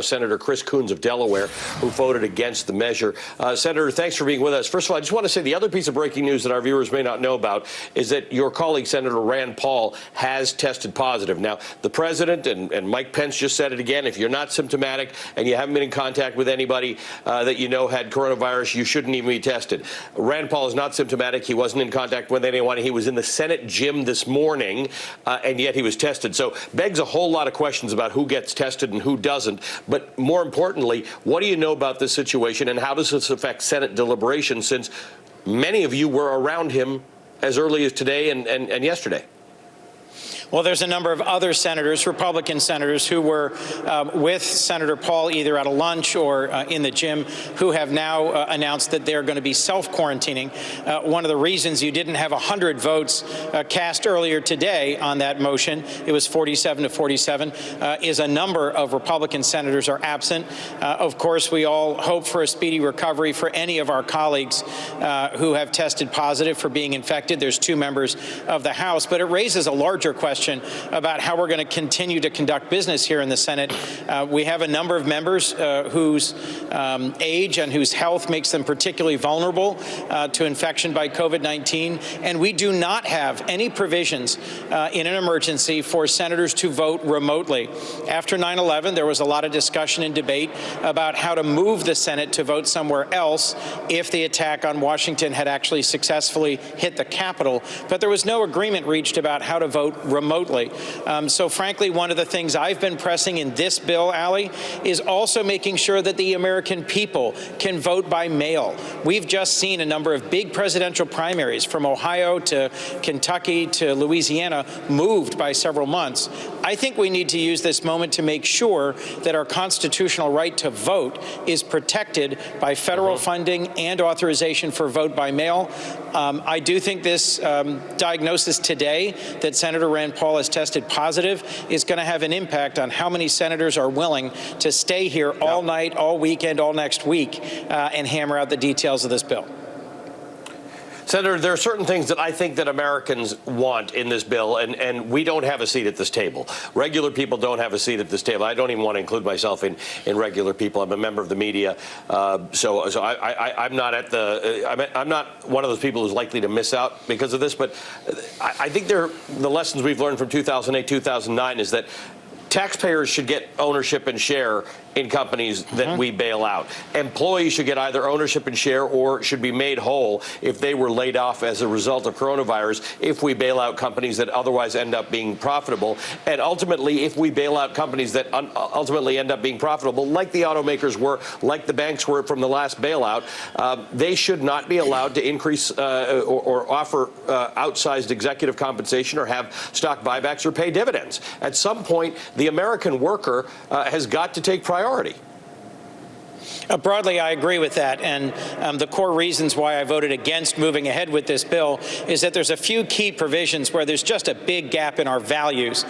now, Senator Chris Coons of Delaware, who voted against the measure. Senator, thanks for being with us. First of all, I just want to say the other piece of breaking news that our viewers may not know about is that your colleague, Senator Rand Paul, has tested positive. Now, the president and Mike Pence just said it again. If you're not symptomatic and you haven't been in contact with anybody that you know had coronavirus, you shouldn't even be tested. Rand Paul is not symptomatic. He wasn't in contact with anyone. He was in the Senate gym this morning, and yet he was tested. So begs a whole lot of questions about who gets tested and who doesn't. But more importantly, what do you know about this situation, and how does this affect Senate deliberations, since many of you were around him as early as today and yesterday? Well, there's a number of other senators, Republican senators, who were with Senator Paul either at a lunch or in the gym, who have now announced that they're going to be self-quarantining. One of the reasons you didn't have 100 votes cast earlier today on that motion, it was 47 to 47, is a number of Republican senators are absent. Of course, we all hope for a speedy recovery for any of our colleagues who have tested positive for being infected. There's 2 members of the House, but it raises a larger question about how we're going to continue to conduct business here in the Senate. We have a number of members whose age and whose health makes them particularly vulnerable to infection by COVID-19, and we do not have any provisions in an emergency for senators to vote remotely. After 9/11, there was a lot of discussion and debate about how to move the Senate to vote somewhere else if the attack on Washington had actually successfully hit the Capitol, but there was no agreement reached about how to vote remotely. So frankly, one of the things I've been pressing in this bill, Allie, is also making sure that the American people can vote by mail. We've just seen a number of big presidential primaries from Ohio to Kentucky to Louisiana moved by several months. I think we need to use this moment to make sure that our constitutional right to vote is protected by federal funding and authorization for vote by mail. I do think this diagnosis today that Senator Rand Paul has tested positive is going to have an impact on how many senators are willing to stay here all night, all weekend, all next week, and hammer out the details of this bill. Senator, there are certain things that I think that Americans want in this bill, and we don't have a seat at this table. Regular people don't have a seat at this table. I don't even want to include myself in regular people. I'm a member of the media, so I'm not at the. I'm not one of those people who's likely to miss out because of this. But I think the lessons we've learned from 2008, 2009 is that taxpayers should get ownership and share in companies that we bail out. Employees should get either ownership and share or should be made whole if they were laid off as a result of coronavirus if we bail out companies that otherwise end up being profitable. And ultimately, if we bail out companies that ultimately end up being profitable, like the automakers were, like the banks were from the last bailout, they should not be allowed to increase or offer outsized executive compensation or have stock buybacks or pay dividends. At some point, the American worker has got to take priority. Broadly, I agree with that, and the core reasons why I voted against moving ahead with this bill is that there's a few key provisions where there's just a big gap in our values.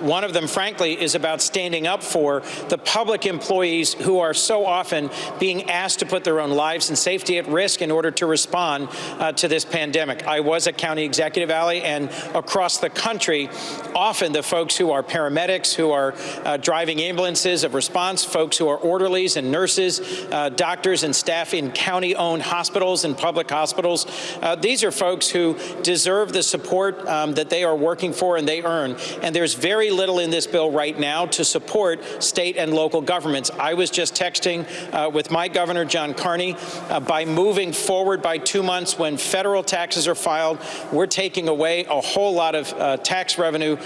One of them, frankly, is about standing up for the public employees who are so often being asked to put their own lives and safety at risk in order to respond to this pandemic. I was a county executive, Allie, and across the country, often the folks who are paramedics, who are driving ambulances of response, folks who are orderlies and nurses, doctors and staff in county-owned hospitals and public hospitals. These are folks who deserve the support that they are working for and they earn. And there's very little in this bill right now to support state and local governments. I was just texting with my governor, John Carney, by moving forward by 2 months when federal taxes are filed, we're taking away a whole lot of tax revenue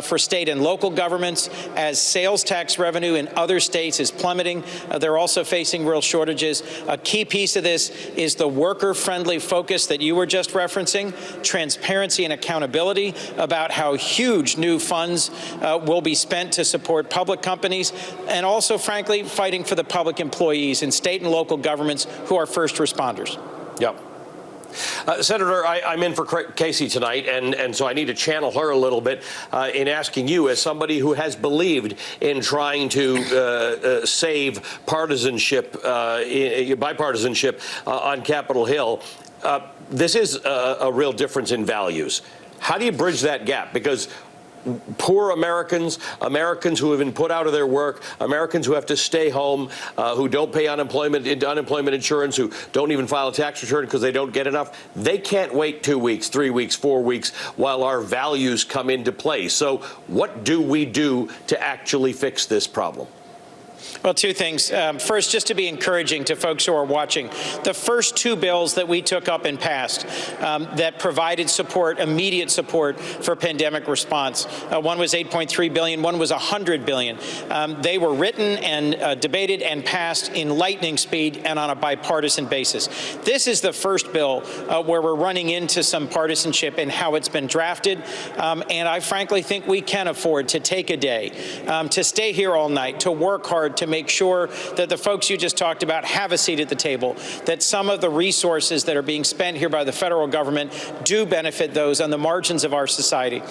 for state and local governments as sales tax revenue in other states is plummeting. They're also facing real shortages. A key piece of this is the worker-friendly focus that you were just referencing, transparency and accountability about how huge new funds will be spent to support public companies, and also, frankly, fighting for the public employees in state and local governments who are first responders. Yep. Senator, I'm in for Kasie tonight, and so I need to channel her a little bit in asking you, as somebody who has believed in trying to save partisanship, bipartisanship on Capitol Hill, this is a real difference in values. How do you bridge that gap? Because poor Americans, Americans who have been put out of their work, Americans who have to stay home, who don't pay unemployment insurance, who don't even file a tax return because they don't get enough, they can't wait 2 weeks, 3 weeks, 4 weeks while our values come into play. So what do we do to actually fix this problem? Well, two things. First, just to be encouraging to folks who are watching, the first two bills that we took up and passed that provided support, immediate support for pandemic response, one was $8.3 billion, one was $100 billion. They were written and debated and passed in lightning speed and on a bipartisan basis. This is the first bill where we're running into some partisanship in how it's been drafted, and I frankly think we can afford to take a day, to stay here all night, to work hard, to make sure that the folks you just talked about have a seat at the table, that some of the resources that are being spent here by the federal government do benefit those on the margins of our society.